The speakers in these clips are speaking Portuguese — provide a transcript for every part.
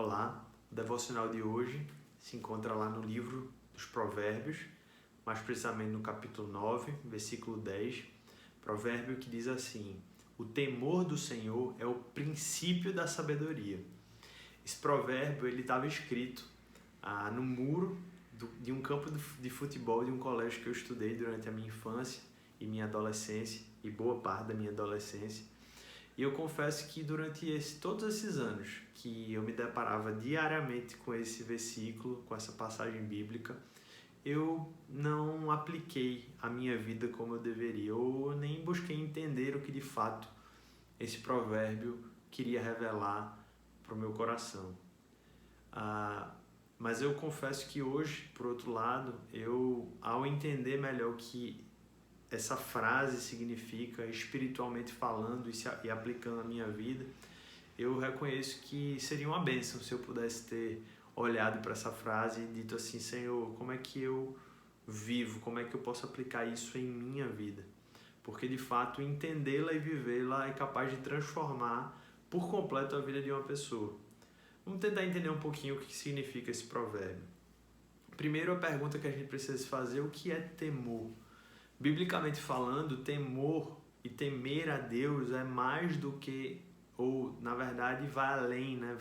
Olá, o devocional de hoje se encontra lá no livro dos Provérbios, mais precisamente no capítulo 9, versículo 10, provérbio que diz assim: o temor do Senhor é o princípio da sabedoria. Esse provérbio ele estava escrito no muro de um campo de futebol de um colégio que eu estudei durante a minha infância e minha adolescência e boa parte da minha adolescência. E eu confesso que durante todos esses anos que eu me deparava diariamente com esse versículo, com essa passagem bíblica, eu não apliquei a minha vida como eu deveria, ou nem busquei entender o que de fato esse provérbio queria revelar para o meu coração. Mas eu confesso que hoje, por outro lado, ao entender melhor o que essa frase significa, espiritualmente falando e aplicando a minha vida, eu reconheço que seria uma bênção se eu pudesse ter olhado para essa frase e dito assim: Senhor, como é que eu vivo, como é que eu posso aplicar isso em minha vida? Porque de fato entendê-la e vivê-la é capaz de transformar por completo a vida de uma pessoa. Vamos tentar entender um pouquinho o que significa esse provérbio. Primeiro, a pergunta que a gente precisa fazer: o que é temor? Biblicamente falando, temor e temer a Deus é mais do que, ou na verdade vai além, né?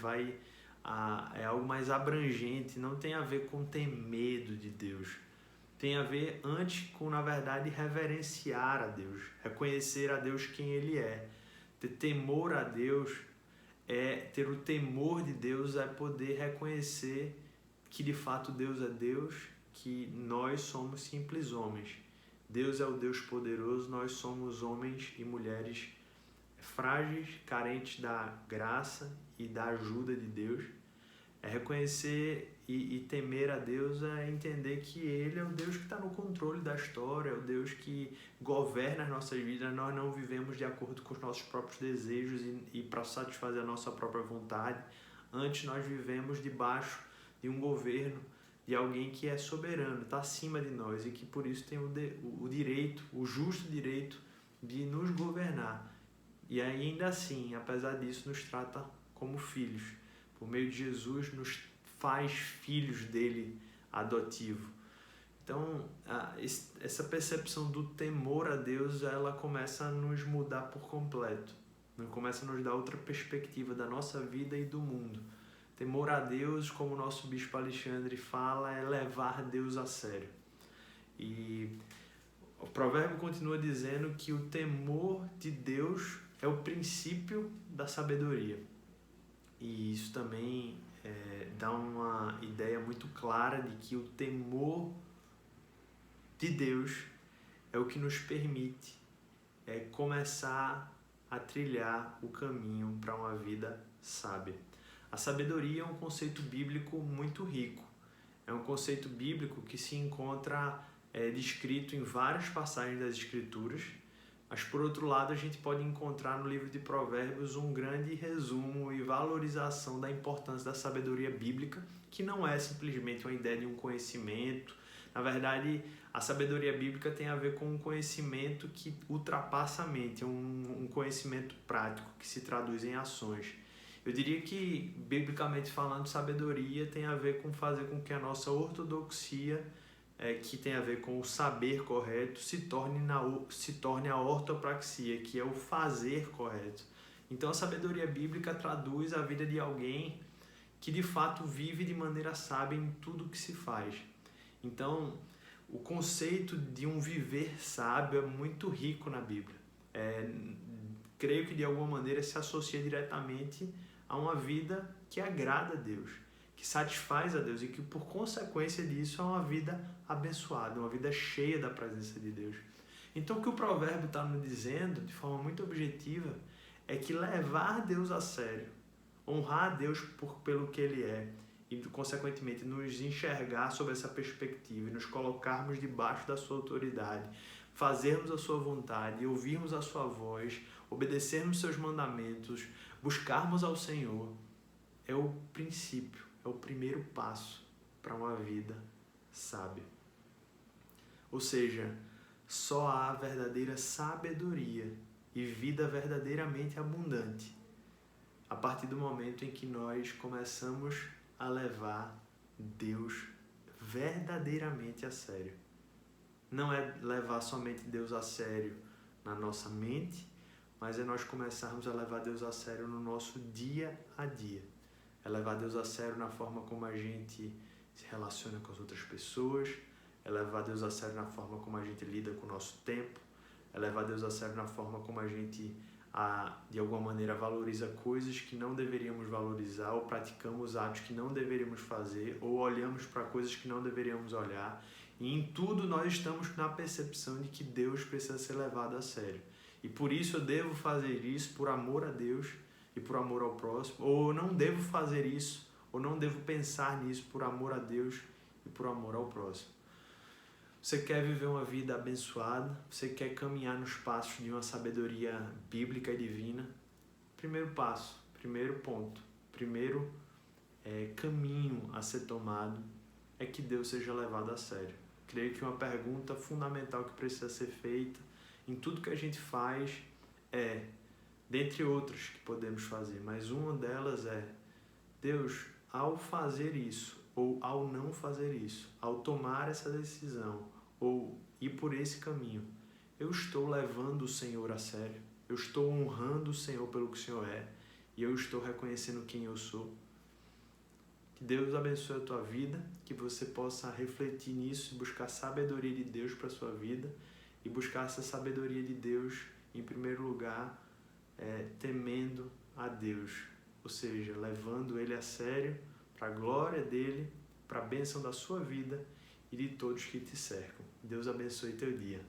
É algo mais abrangente, não tem a ver com ter medo de Deus. Tem a ver antes com, na verdade, reverenciar a Deus, reconhecer a Deus quem Ele é. Ter temor a Deus ter o temor de Deus, é poder reconhecer que de fato Deus é Deus, que nós somos simples homens. Deus é o Deus poderoso, nós somos homens e mulheres frágeis, carentes da graça e da ajuda de Deus. É reconhecer e temer a Deus, é entender que Ele é o Deus que está no controle da história, é o Deus que governa as nossas vidas. Nós não vivemos de acordo com os nossos próprios desejos e para satisfazer a nossa própria vontade. Antes nós vivemos debaixo de um governo, de alguém que é soberano, está acima de nós e que por isso tem o direito, o justo direito de nos governar. E ainda assim, apesar disso, nos trata como filhos. Por meio de Jesus, nos faz filhos dele adotivo. Então, essa percepção do temor a Deus, ela começa a nos mudar por completo. Começa a nos dar outra perspectiva da nossa vida e do mundo. Temor a Deus, como o nosso bispo Alexandre fala, é levar Deus a sério. E o provérbio continua dizendo que o temor de Deus é o princípio da sabedoria. E isso também dá uma ideia muito clara de que o temor de Deus é o que nos permite começar a trilhar o caminho para uma vida sábia. A sabedoria é um conceito bíblico muito rico. É um conceito bíblico que se encontra descrito em várias passagens das Escrituras, mas por outro lado a gente pode encontrar no livro de Provérbios um grande resumo e valorização da importância da sabedoria bíblica, que não é simplesmente uma ideia de um conhecimento. Na verdade, a sabedoria bíblica tem a ver com um conhecimento que ultrapassa a mente, um conhecimento prático que se traduz em ações. Eu diria que, biblicamente falando, sabedoria tem a ver com fazer com que a nossa ortodoxia, que tem a ver com o saber correto, se torne a ortopraxia, que é o fazer correto. Então, a sabedoria bíblica traduz a vida de alguém que, de fato, vive de maneira sábia em tudo que se faz. Então, o conceito de um viver sábio é muito rico na Bíblia. Creio que, de alguma maneira, se associa diretamente a uma vida que agrada a Deus, que satisfaz a Deus e que, por consequência disso, é uma vida abençoada, uma vida cheia da presença de Deus. Então, o que o provérbio está nos dizendo, de forma muito objetiva, é que levar Deus a sério, honrar a Deus pelo que Ele é e, consequentemente, nos enxergar sob essa perspectiva e nos colocarmos debaixo da sua autoridade, fazermos a sua vontade, ouvirmos a sua voz, obedecermos seus mandamentos, buscarmos ao Senhor, é o princípio, é o primeiro passo para uma vida sábia. Ou seja, só há verdadeira sabedoria e vida verdadeiramente abundante a partir do momento em que nós começamos a levar Deus verdadeiramente a sério. Não é levar somente Deus a sério na nossa mente, mas é nós começarmos a levar Deus a sério no nosso dia a dia. É levar Deus a sério na forma como a gente se relaciona com as outras pessoas, é levar Deus a sério na forma como a gente lida com o nosso tempo, é levar Deus a sério na forma como a gente, de alguma maneira, valoriza coisas que não deveríamos valorizar, ou praticamos atos que não deveríamos fazer, ou olhamos para coisas que não deveríamos olhar. E em tudo nós estamos na percepção de que Deus precisa ser levado a sério. E por isso eu devo fazer isso por amor a Deus e por amor ao próximo, ou eu não devo fazer isso, ou não devo pensar nisso por amor a Deus e por amor ao próximo. Você quer viver uma vida abençoada? Você quer caminhar nos passos de uma sabedoria bíblica e divina? Primeiro passo, primeiro ponto, primeiro caminho a ser tomado é que Deus seja levado a sério. Creio que uma pergunta fundamental que precisa ser feita em tudo que a gente faz dentre outras que podemos fazer, mas uma delas é: Deus, ao fazer isso, ou ao não fazer isso, ao tomar essa decisão, ou ir por esse caminho, eu estou levando o Senhor a sério? Eu estou honrando o Senhor pelo que o Senhor é? E eu estou reconhecendo quem eu sou? Que Deus abençoe a tua vida, que você possa refletir nisso e buscar a sabedoria de Deus para a sua vida, e buscar essa sabedoria de Deus, em primeiro lugar, temendo a Deus, ou seja, levando Ele a sério, para a glória dEle, para a bênção da sua vida e de todos que te cercam. Deus abençoe teu dia.